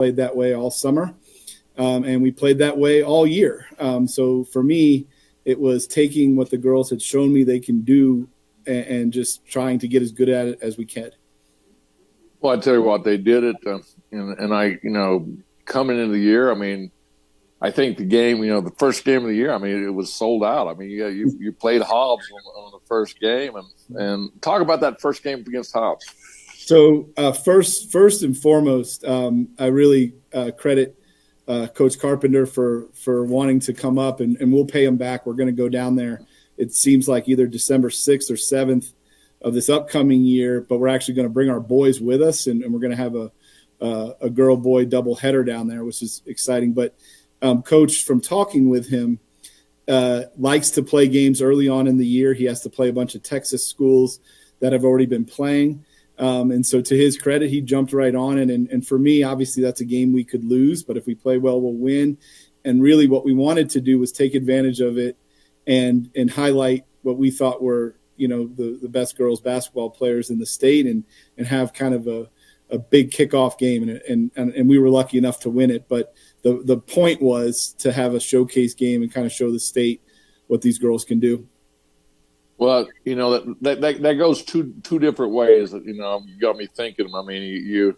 played that way all summer, and we played that way all year. So for me, it was taking what the girls had shown me they can do and just trying to get as good at it as we can. Well, I tell you what, they did it, and I, coming into the year, I think the game, the first game of the year, it was sold out. You played Hobbs on the first game, and talk about that first game against Hobbs. So first and foremost, I really credit Coach Carpenter for wanting to come up, and we'll pay him back. We're going to go down there. It seems like either December 6th or 7th of this upcoming year, but we're actually going to bring our boys with us, and we're going to have a girl-boy doubleheader down there, which is exciting. But Coach, from talking with him, likes to play games early on in the year. He has to play a bunch of Texas schools that have already been playing. And so to his credit, he jumped right on it. And for me, obviously, that's a game we could lose, but if we play well, we'll win. And really what we wanted to do was take advantage of it and highlight what we thought were, the best girls basketball players in the state and have kind of a big kickoff game. And we were lucky enough to win it. But the point was to have a showcase game and kind of show the state what these girls can do. Well, that goes two different ways. You got me thinking. You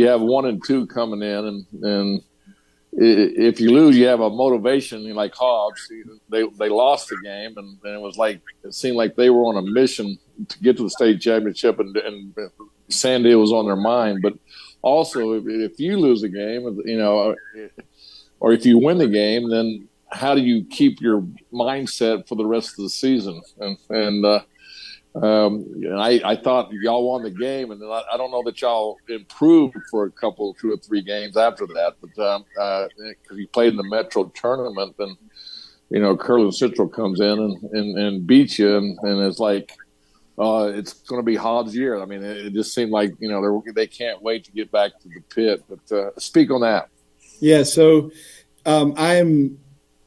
have 1 and 2 coming in, and if you lose, you have a motivation like Hobbs. They lost the game, and it seemed like they were on a mission to get to the state championship, and Sandia was on their mind. But also, if you lose a game, or if you win the game, then how do you keep your mindset for the rest of the season? And I thought y'all won the game, and I don't know that y'all improved for a couple, 2 or 3 games after that. But because you played in the Metro tournament, and Curlin Central comes in and beats you, and it's like it's going to be Hobbs' year. It just seemed like they can't wait to get back to the pit. But speak on that. Yeah. So I'm.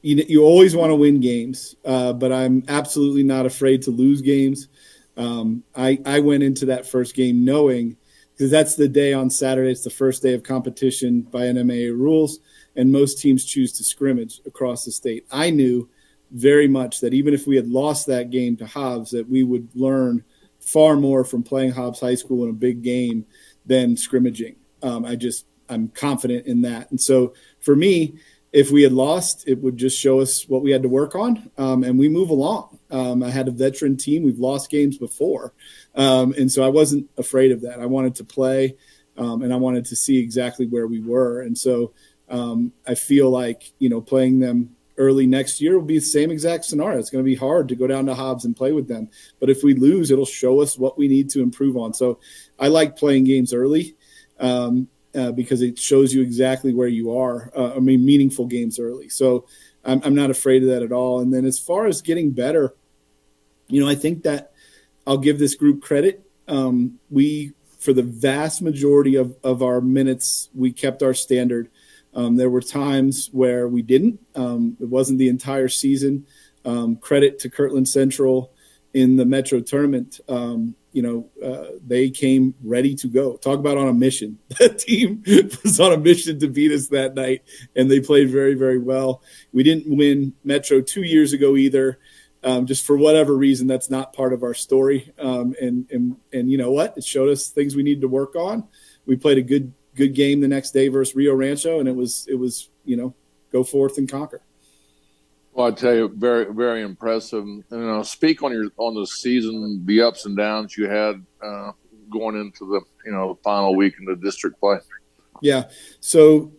You always want to win games, but I'm absolutely not afraid to lose games. I went into that first game knowing, because that's the day on Saturday. It's the first day of competition by NMAA rules, and most teams choose to scrimmage across the state. I knew very much that even if we had lost that game to Hobbs, that we would learn far more from playing Hobbs High School in a big game than scrimmaging. I'm confident in that. And so for me, if we had lost, it would just show us what we had to work on, and we move along. I had a veteran team. We've lost games before, and so I wasn't afraid of that. I wanted to play, and I wanted to see exactly where we were. And so I feel like, playing them early next year will be the same exact scenario. It's going to be hard to go down to Hobbs and play with them. But if we lose, it'll show us what we need to improve on. So I like playing games early. Because it shows you exactly where you are. Meaningful games early. So I'm not afraid of that at all. And then as far as getting better, I think that I'll give this group credit. We, for the vast majority of our minutes, we kept our standard. There were times where we didn't. It wasn't the entire season. Credit to Kirtland Central in the Metro tournament. They came ready to go. Talk about on a mission. That team was on a mission to beat us that night, and they played very, very well. We didn't win Metro 2 years ago either. Just for whatever reason, that's not part of our story. And you know what? It showed us things we need to work on. We played a good game the next day versus Rio Rancho, and it was go forth and conquer. Well, I tell you, very, very impressive. Speak on the season, the ups and downs you had going into the final week in the district play. Yeah. So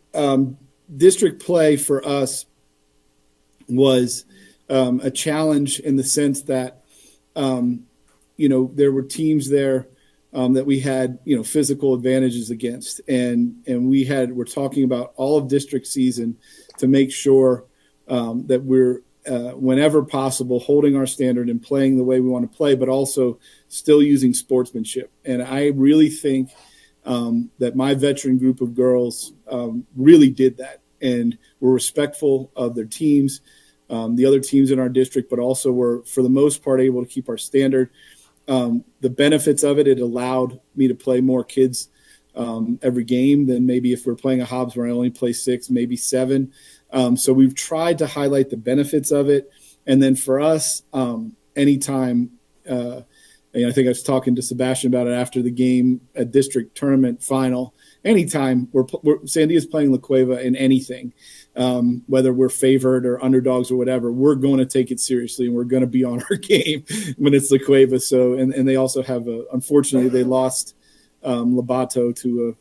district play for us was a challenge in the sense that there were teams there that we had physical advantages against, and we're talking about all of district season to make sure that we're, whenever possible, holding our standard and playing the way we want to play, but also still using sportsmanship. And I really think that my veteran group of girls really did that and were respectful of their teams, the other teams in our district, but also were, for the most part, able to keep our standard. The benefits of it allowed me to play more kids every game than maybe if we're playing a Hobbs where I only play 6, maybe 7. So we've tried to highlight the benefits of it. And then for us, anytime, I think I was talking to Sebastian about it after the game, a district tournament final, anytime Sandia's playing La Cueva in anything, whether we're favored or underdogs or whatever, we're going to take it seriously and we're going to be on our game when it's La Cueva. So, and they also have unfortunately they lost Labato to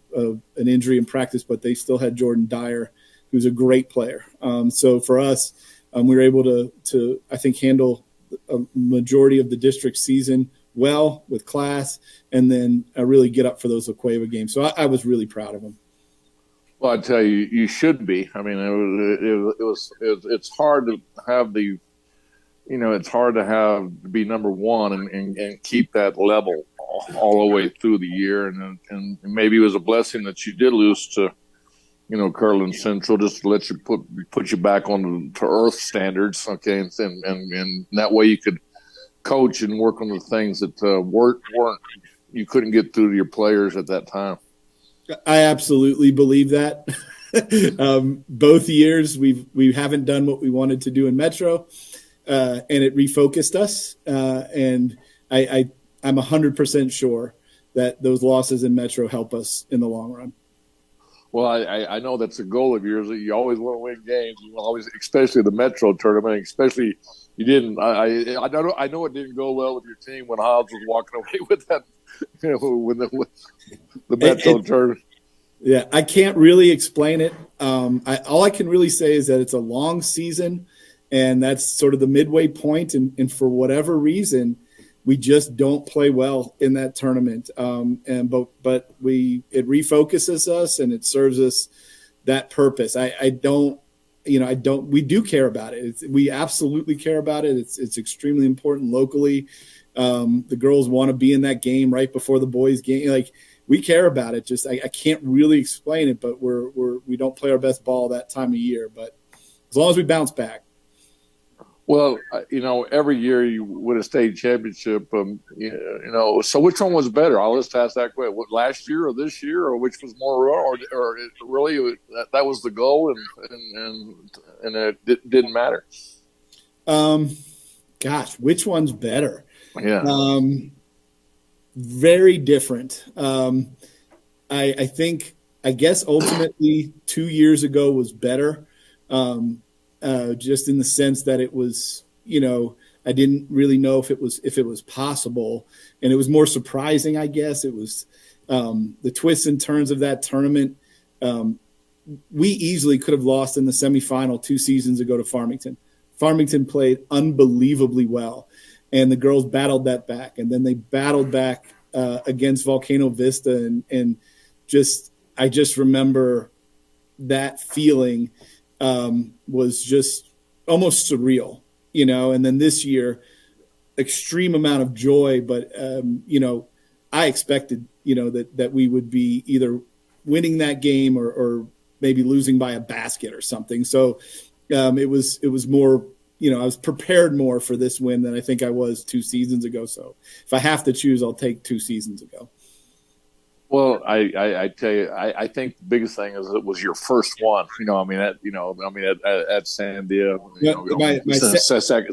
an injury in practice, but they still had Jordan Dyer, who's a great player. So for us, we were able to I think handle a majority of the district season well with class, and then really get up for those La Cueva games. So I was really proud of them. Well, I tell you, you should be. I mean, it's hard to have it's hard to be number one and keep that level all the way through the year. And maybe it was a blessing that you did lose to, Kirtland Central, just to let you put you back on to earth standards. Okay. And that way you could coach and work on the things that weren't you couldn't get through to your players at that time. I absolutely believe that. Both years we haven't done what we wanted to do in Metro, and it refocused us. And I'm 100% sure that those losses in Metro help us in the long run. Well, I know that's a goal of yours, that you always want to win games. You always, especially the Metro tournament, especially you didn't. I know it didn't go well with your team when Hobbs was walking away with that, with the Metro tournament. Yeah, I can't really explain it. All I can really say is that it's a long season, and that's sort of the midway point. And for whatever reason, we just don't play well in that tournament. But it refocuses us and it serves us that purpose. We do care about it. We absolutely care about it. It's extremely important locally. The girls want to be in that game right before the boys game. Like, we care about it. Just, I can't really explain it, but we don't play our best ball that time of year, but as long as we bounce back. Well, every year you win a state championship. So which one was better? I'll just ask that question. What, last year or this year, or which was more, or really that was the goal, and it didn't matter. Gosh, which one's better? Yeah. Very different. I guess ultimately 2 years ago was better. Just in the sense that it was, I didn't really know if it was possible, and it was more surprising. I guess it was the twists and turns of that tournament. We easily could have lost in the semifinal 2 seasons ago to Farmington. Farmington played unbelievably well, and the girls battled that back, and then they battled back against Volcano Vista, and I just remember that feeling. Was just almost surreal, and then this year, extreme amount of joy. But, I expected, that we would be either winning that game or maybe losing by a basket or something. So it was more, I was prepared more for this win than I think I was 2 seasons ago. So if I have to choose, I'll take 2 seasons ago. Well, I tell you, I think the biggest thing is it was your first one. At Sandia,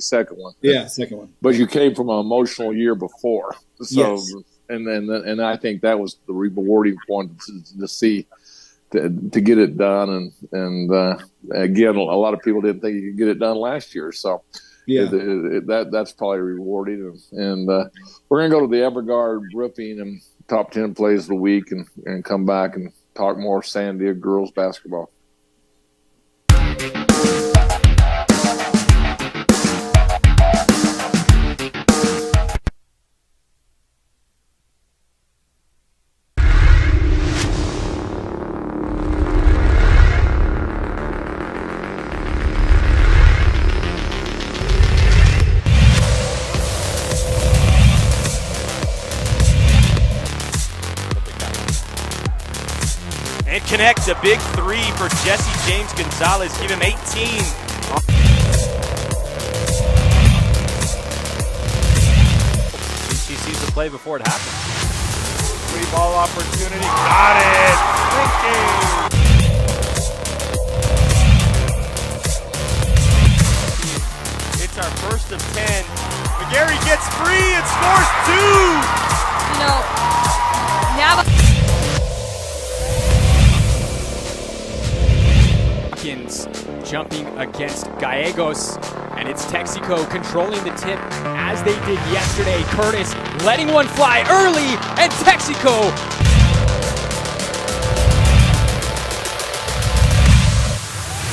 second one. Yeah, second one. But you came from an emotional year before, so yes. and I think that was the rewarding point to see, to get it done. And again, a lot of people didn't think you could get it done last year, so. Yeah, that's probably rewarding, and we're gonna go to the Evergard Roofing and top 10 plays of the week, and come back and talk more Sandia girls basketball. Connects a big 3 for Jesse James Gonzalez. Give him 18. She sees the play before it happens. three ball opportunity. Got it. Thinking. It's our first of 10. McGarry gets free and scores two. You know, now Hawkins jumping against Gallegos, and it's Texaco controlling the tip as they did yesterday. Curtis letting one fly early, and Texaco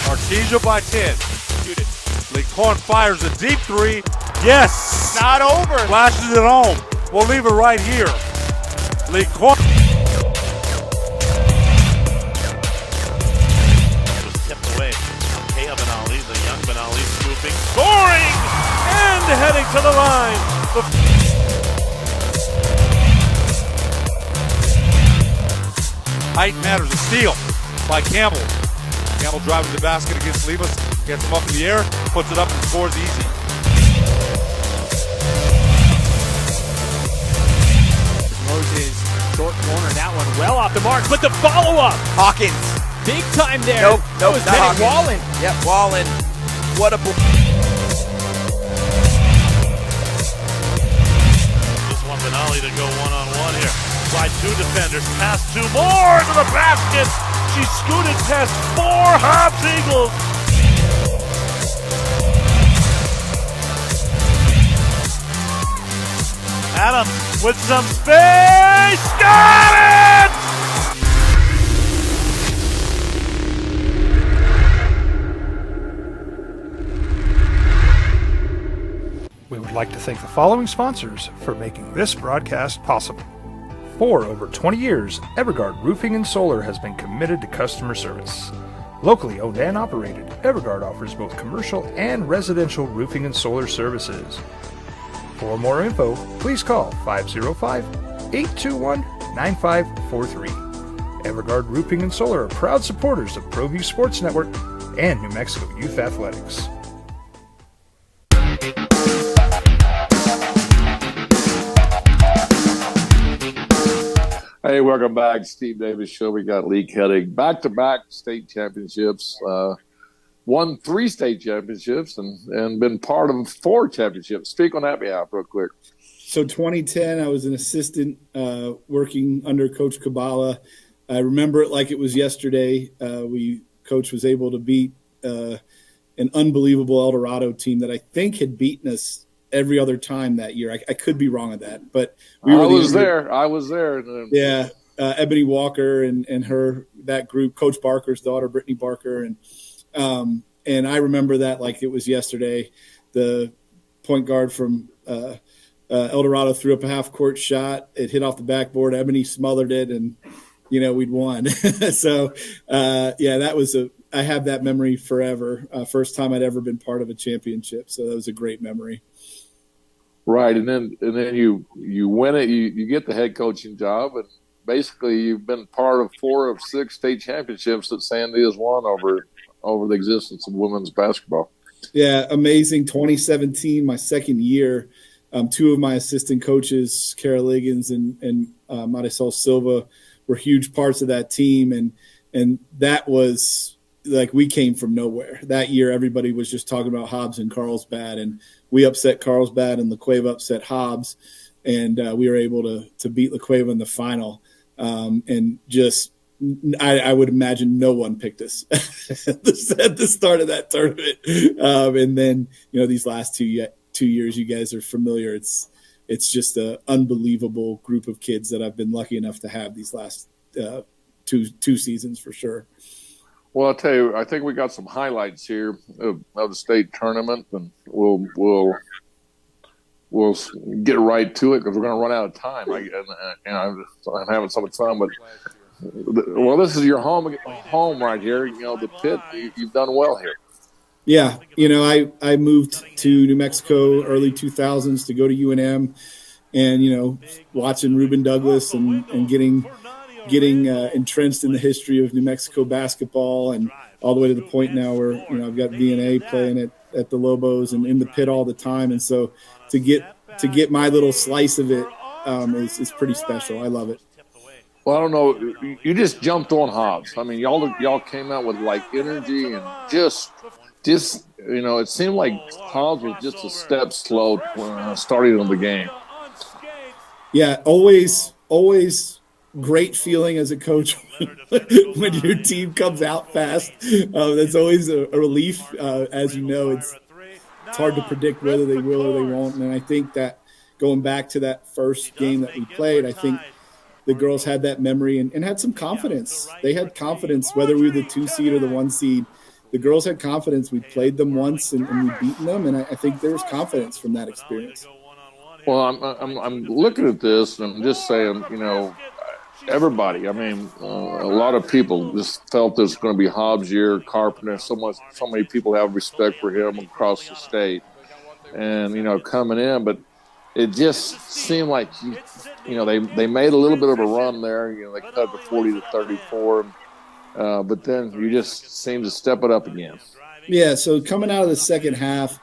Artesia by 10. Shoot it. LeCorn fires a deep three. Yes! Not over. Flashes it home. We'll leave it right here. LeCorn. Was tipped away. Kaya Benali, the young Benali scooping, scoring, And heading to the line. Height matters. A steal by Campbell. Campbell driving the basket against Levis. Gets him up in the air. Puts it up and scores easy. Moses short corner, that one well off the mark, but the follow-up, Hawkins. big time there. Nope, That was not Bennett Hawkins. Wallen. Yep, Wallen. What a just want Benali to go one-on-one here. By two defenders, past two more to the basket. She scooted past four Hobbs Eagles. Adams with some space, got it! We would like to thank the following sponsors for making this broadcast possible. For over 20 years, Evergard Roofing and Solar has been committed to customer service. Locally owned and operated, Evergard offers both commercial and residential roofing and solar services. For more info, please call 505-821-9543. Evergard Roofing and Solar are proud supporters of ProView Sports Network and New Mexico Youth Athletics. Hey, welcome back. Steve Davis Show. We got Lee Kettig. Back-to-back state championships. Won 3 state championships and been part of 4 championships. Speak on that behalf real quick. So 2010, I was an assistant working under Coach Kabbalah. I remember it like it was yesterday. Coach was able to beat an unbelievable El Dorado team that I think had beaten us every other time that year. I could be wrong on that, but I was there. Yeah, Ebony Walker and that group, Coach Barker's daughter, Brittany Barker, and I remember that like it was yesterday. The point guard from El Dorado threw up a half-court shot. It hit off the backboard. Ebony smothered it, and we'd won. So that was I have that memory forever. First time I'd ever been part of a championship, so that was a great memory. Right, and then you win it. You get the head coaching job, and basically you've been part of 4 of 6 state championships that Sandia has won over the existence of women's basketball. Yeah, amazing. 2017, my second year. 2 of my assistant coaches, Kara Liggins and Marisol Silva, were huge parts of that team, and that was like we came from nowhere. That year, everybody was just talking about Hobbs and Carlsbad, and we upset Carlsbad, and La Cueva upset Hobbs, and we were able to beat La Cueva in the final. And just, I would imagine no one picked us at the start of that tournament. And then, these last 2 years, you guys are familiar. It's just an unbelievable group of kids that I've been lucky enough to have these last two seasons for sure. Well, I'll tell you, I think we got some highlights here of the state tournament, and we'll get right to it because we're going to run out of time. I'm having so much fun, but this is your home right here. The pit. You've done well here. Yeah, I moved to New Mexico early 2000s to go to UNM, and watching Ruben Douglas and getting entrenched in the history of New Mexico basketball, and all the way to the point now where I've got VNA playing at the Lobos and in the pit all the time, and so to get my little slice of it is pretty special. I love it. Well, I don't know. You just jumped on Hobbs. I mean, y'all came out with like energy and just it seemed like Hobbs was just a step slow starting on the game. Yeah, always great feeling as a coach when your team comes out fast. That's always a relief. As you know, it's hard to predict whether they will or they won't. And I think that going back to that first game that we played, I think the girls had that memory and had some confidence. They had confidence, whether we were the 2 seed or the 1 seed. The girls had confidence. We played them once and we'd beaten them, and I think there was confidence from that experience. Well, I'm looking at this and I'm just saying, everybody. I mean, a lot of people just felt this was going to be Hobbs' year. Carpenter, so many people have respect for him across the state, and coming in, but it just seemed like they made a little bit of a run there. They cut to 40-34, but then you just seemed to step it up again. Yeah. So coming out of the second half,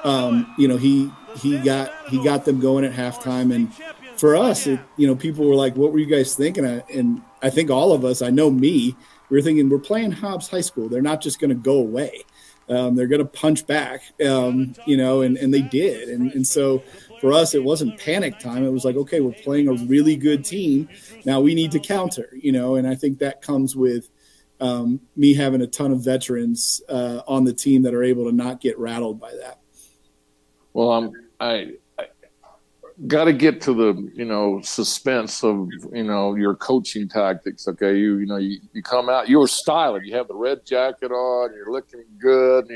he got them going at halftime, and for us, people were like, "What were you guys thinking?" And I think all of us, I know me, we were thinking we're playing Hobbs High School. They're not just going to go away. They're going to punch back, and they did. And so for us, it wasn't panic time. It was like, okay, we're playing a really good team. Now we need to counter, and I think that comes with me having a ton of veterans on the team that are able to not get rattled by that. Well, I got to get to the suspense of your coaching tactics. Okay, you come out, you were styling. You have the red jacket on. You're looking good.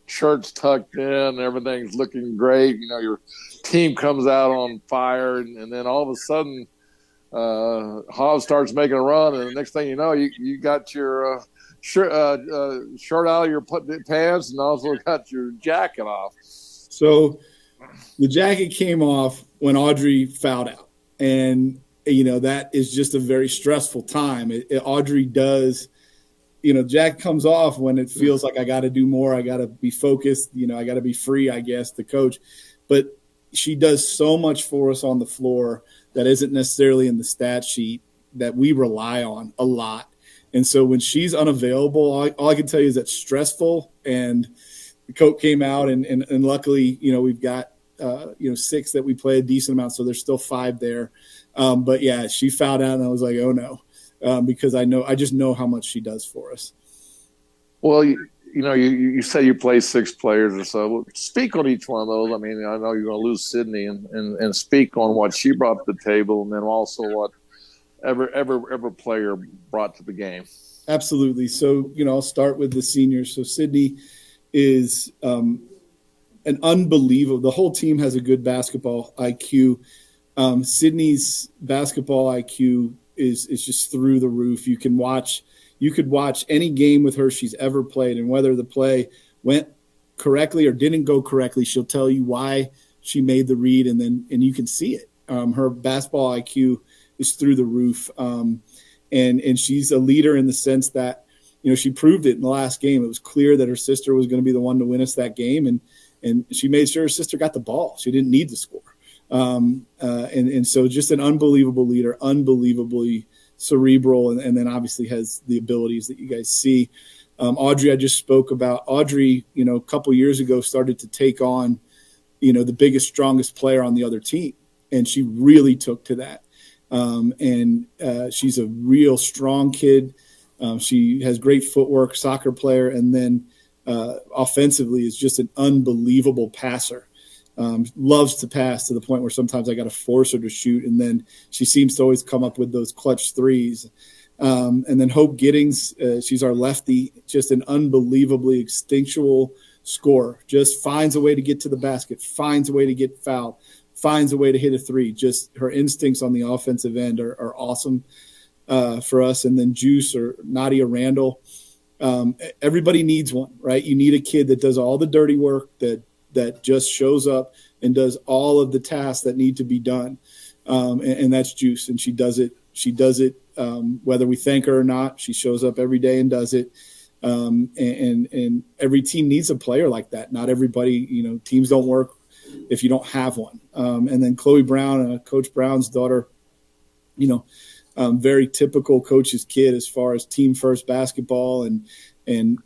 Shirt's tucked in. Everything's looking great. Your team comes out on fire, and then all of a sudden, Hobbs starts making a run, and the next thing you know, you got your shirt out of your pants, and also got your jacket off. So the jacket came off when Audrey fouled out. And, that is just a very stressful time. Audrey does, jacket comes off when it feels like I got to do more. I got to be focused. I got to be free, I guess, to coach. But she does so much for us on the floor that isn't necessarily in the stat sheet that we rely on a lot. And so when she's unavailable, all I can tell you is that's stressful. And the coach came out, and luckily, we've got 6 that we play a decent amount, so there's still 5 there. But yeah, she fouled out, and I was like, oh no, because I just know how much she does for us. Well, you say you play 6 players or so. Speak on each one of those. I mean, I know you're going to lose Sydney, and speak on what she brought to the table, and then also what every player brought to the game. Absolutely. So I'll start with the seniors. So Sydney is an unbelievable. The whole team has a good basketball IQ. Sydney's basketball IQ is just through the roof. You could watch any game with her she's ever played, and whether the play went correctly or didn't go correctly, she'll tell you why she made the read, and you can see it. Her basketball IQ is through the roof, and she's a leader in the sense that she proved it in the last game. It was clear that her sister was going to be the one to win us that game, and she made sure her sister got the ball. She didn't need to score. And so just an unbelievable leader, unbelievably cerebral, and then obviously has the abilities that you guys see. Audrey, I just spoke about. Audrey, a couple years ago started to take on, the biggest, strongest player on the other team, and she really took to that. And she's a real strong kid. She has great footwork, soccer player, and then offensively is just an unbelievable passer. Loves to pass to the point where sometimes I got to force her to shoot, and then she seems to always come up with those clutch threes. And then Hope Giddings, she's our lefty, just an unbelievably instinctual scorer. Just finds a way to get to the basket, finds a way to get fouled, finds a way to hit a three. Just her instincts on the offensive end are awesome for us. And then Juice or Nadia Randall. Everybody needs one, right? You need a kid that does all the dirty work, that just shows up and does all of the tasks that need to be done. And that's Juice. And she does it. She does it whether we thank her or not. She shows up every day and does it. And every team needs a player like that. Not everybody, teams don't work if you don't have one. And then Chloe Brown, Coach Brown's daughter, very typical coach's kid as far as team first basketball. And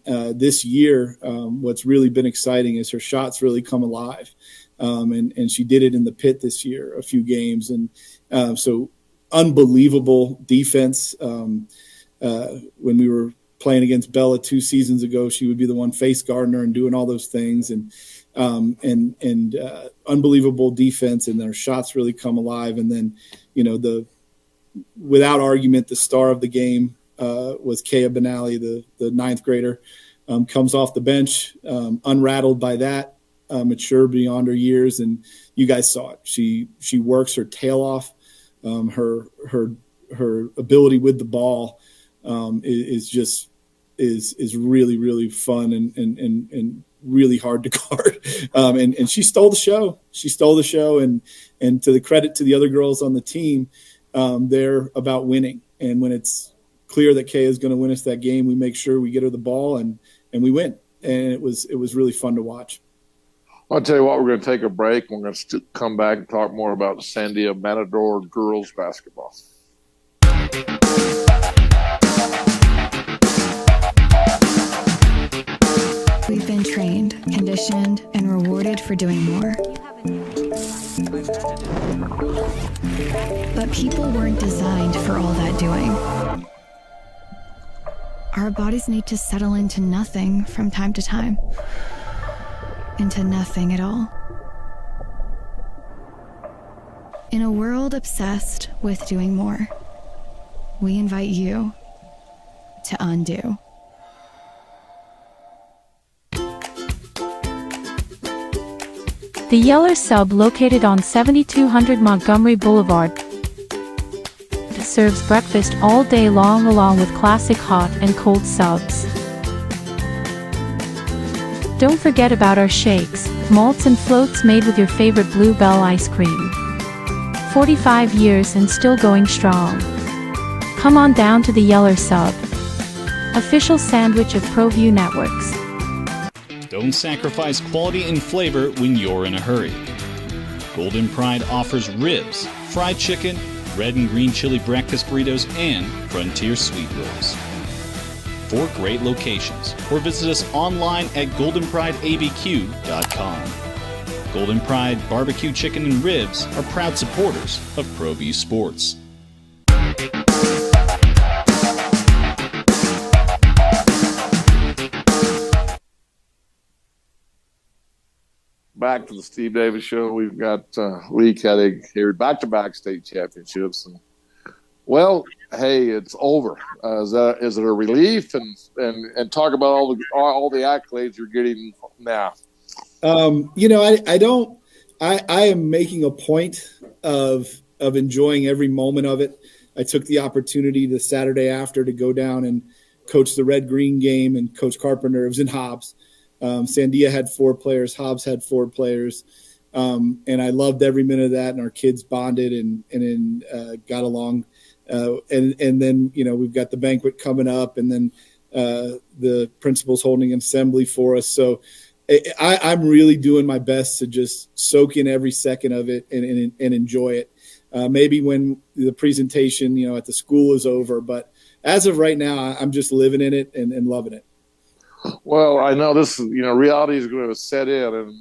this year, what's really been exciting is her shots really come alive. And she did it in the pit this year, a few games. And so unbelievable defense. When we were playing against Bella 2 seasons ago, she would be the one face guarding her and doing all those things. And unbelievable defense, and their shots really come alive. And then, without argument, the star of the game was Kea Benally, the 9th grader, comes off the bench, unrattled by that, mature beyond her years. And you guys saw it. She works her tail off. Her ability with the ball is really, really fun and really hard to guard. And she stole the show. And to the credit to the other girls on the team, they're about winning. And when it's clear that Kay is going to win us that game, we make sure we get her the ball and we win. And it was really fun to watch. I'll tell you what, we're going to take a break. We're going to come back and talk more about Sandia Matador girls basketball. We've been trained, conditioned, and rewarded for doing more. But people weren't designed for all that doing. Our bodies need to settle into nothing from time to time. Into nothing at all. In a world obsessed with doing more, we invite you to undo. The Yeller Sub, located on 7200 Montgomery Boulevard, serves breakfast all day long along with classic hot and cold subs. Don't forget about our shakes, malts and floats made with your favorite Bluebell ice cream. 45 years and still going strong. Come on down to the Yeller Sub, official sandwich of ProView Networks. Don't sacrifice quality and flavor when you're in a hurry. Golden Pride offers ribs, fried chicken, red and green chili breakfast burritos, and frontier sweet rolls. 4 great locations, or visit us online at goldenprideabq.com. Golden Pride Barbecue Chicken and Ribs are proud supporters of ProView Sports. Back to the Steve Davis Show. We've got Lee Kettig here, back-to-back state championships, and hey, it's over. Is it a relief? And talk about all the accolades you're getting now. I am making a point of enjoying every moment of it. I took the opportunity the Saturday after to go down and coach the red-green game and Coach Carpenter. It was in Hobbs. Sandia had 4 players. Hobbs had 4 players. And I loved every minute of that. And our kids bonded and got along. And then, we've got the banquet coming up, and then the principal's holding an assembly for us. So I'm really doing my best to just soak in every second of it and enjoy it. Maybe when the presentation, at the school is over, but as of right now, I'm just living in it and loving it. Well, I know this is, reality is going to set in,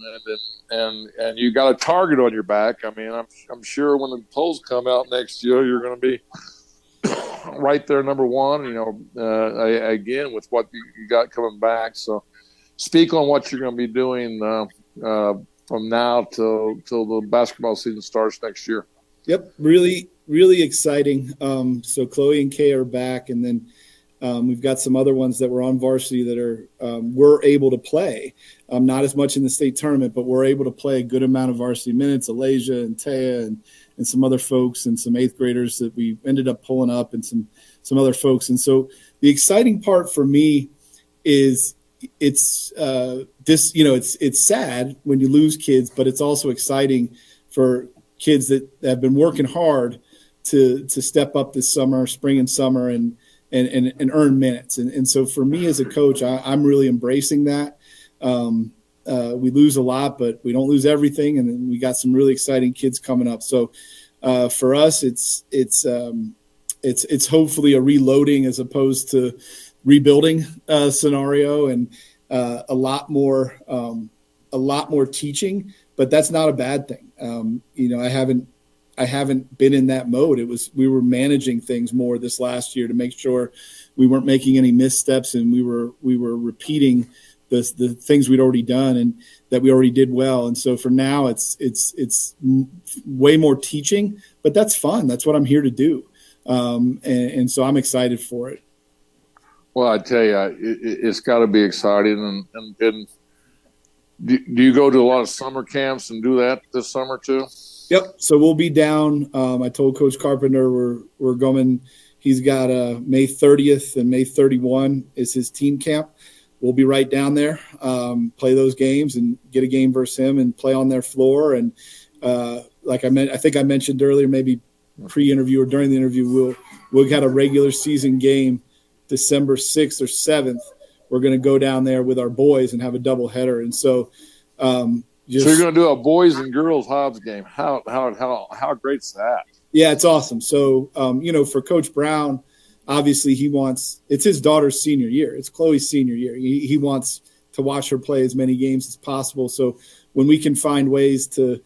and you got a target on your back. I mean, I'm sure when the polls come out next year, you're going to be right there, number one. Again with what you got coming back. So, speak on what you're going to be doing from now till the basketball season starts next year. Yep, really, really exciting. So Chloe and Kay are back, and then. We've got some other ones that were on varsity that we're able to play, not as much in the state tournament, but we're able to play a good amount of varsity minutes. Alasia and Taya and some other folks and some 8th graders that we ended up pulling up, and some other folks. And so the exciting part for me is it's sad when you lose kids, but it's also exciting for kids that have been working hard to step up this summer, spring and summer, and earn minutes. And so for me as a coach, I'm really embracing that. We lose a lot, but we don't lose everything. And then we got some really exciting kids coming up. So for us, it's it's hopefully a reloading as opposed to rebuilding scenario, and a lot more teaching, but that's not a bad thing. I haven't been in that mode. We were managing things more this last year to make sure we weren't making any missteps, and we were repeating the things we'd already done and that we already did well. And so for now, it's way more teaching, but that's fun. That's what I'm here to do, and so I'm excited for it. Well, I tell you, it's got to be exciting. And do you go to a lot of summer camps and do that this summer too? Yep. So we'll be down. I told Coach Carpenter we're going. He's got May 30th and May 31 is his team camp. We'll be right down there, play those games and get a game versus him and play on their floor. And like I think I mentioned earlier, maybe pre-interview or during the interview, we'll get a regular season game December 6th or 7th. We're going to go down there with our boys and have a doubleheader. And so, so you're going to do a boys and girls Hobbs game. How great's that? Yeah, it's awesome. So, for Coach Brown, obviously it's his daughter's senior year. It's Chloe's senior year. He wants to watch her play as many games as possible. So when we can find ways to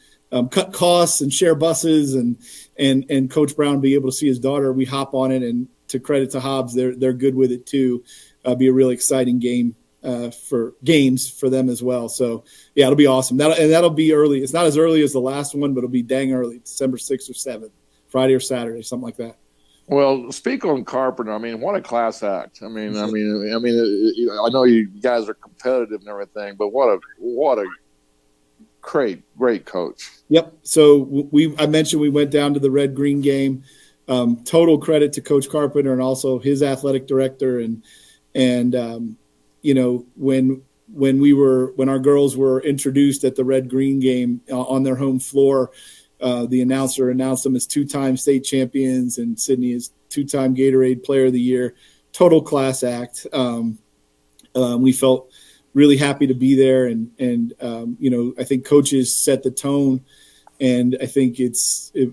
cut costs and share buses and Coach Brown be able to see his daughter, we hop on it. And to credit to Hobbs, they're good with it too. Be a really exciting game for them as well. So yeah, it'll be awesome. That'll be early. It's not as early as the last one, but it'll be dang early, December 6th or 7th, Friday or Saturday, something like that. Well, speak on Carpenter. I mean, what a class act. I mean, I know you guys are competitive and everything, but what a great coach. Yep. So I mentioned we went down to the Red-Green game. Total credit to Coach Carpenter and also his athletic director. And when our girls were introduced at the Red-Green game on their home floor, the announcer announced them as 2-time state champions and Sydney as 2-time Gatorade Player of the Year. Total class act. We felt really happy to be there, and I think coaches set the tone. And I think to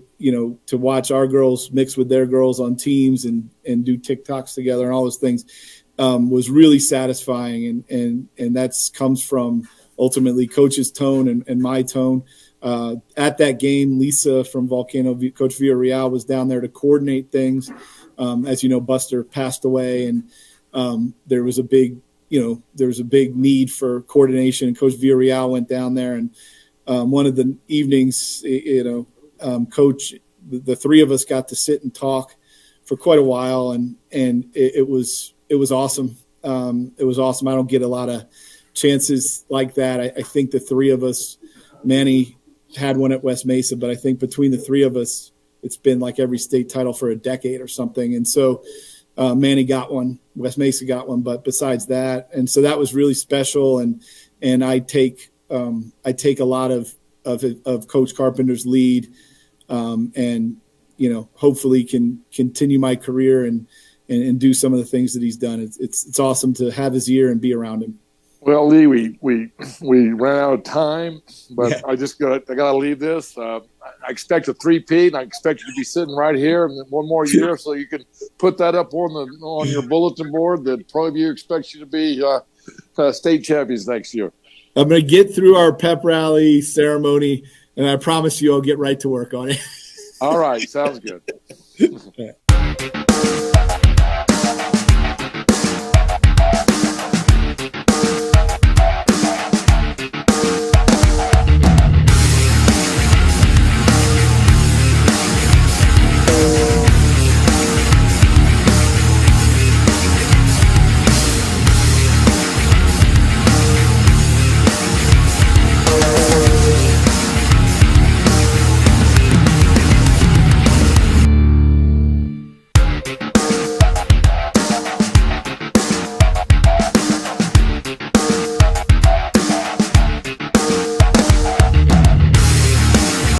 watch our girls mix with their girls on teams and do TikToks together and all those things was really satisfying. And that comes from ultimately coach's tone and my tone. At that game, Lisa from Volcano, Coach Villarreal, was down there to coordinate things. As you know, Buster passed away, and there was a big need for coordination. And Coach Villarreal went down there, and one of the evenings, Coach, the three of us got to sit and talk for quite a while, and it was awesome. It was awesome. I don't get a lot of chances like that. I think the three of us, Manny had one at West Mesa, but I think between the three of us, it's been like every state title for a decade or something. And so Manny got one, West Mesa got one, but besides that, and so that was really special. And I take a lot of Coach Carpenter's lead, and hopefully can continue my career and do some of the things that he's done. It's awesome to have his ear and be around him. Well, Lee, we ran out of time, but yeah. I gotta leave this. I expect a 3-peat, and I expect you to be sitting right here and one more year, so you can put that up on your bulletin board that Pro View expects you to be state champions next year. I'm going to get through our pep rally ceremony, and I promise you I'll get right to work on it. All right, sounds good.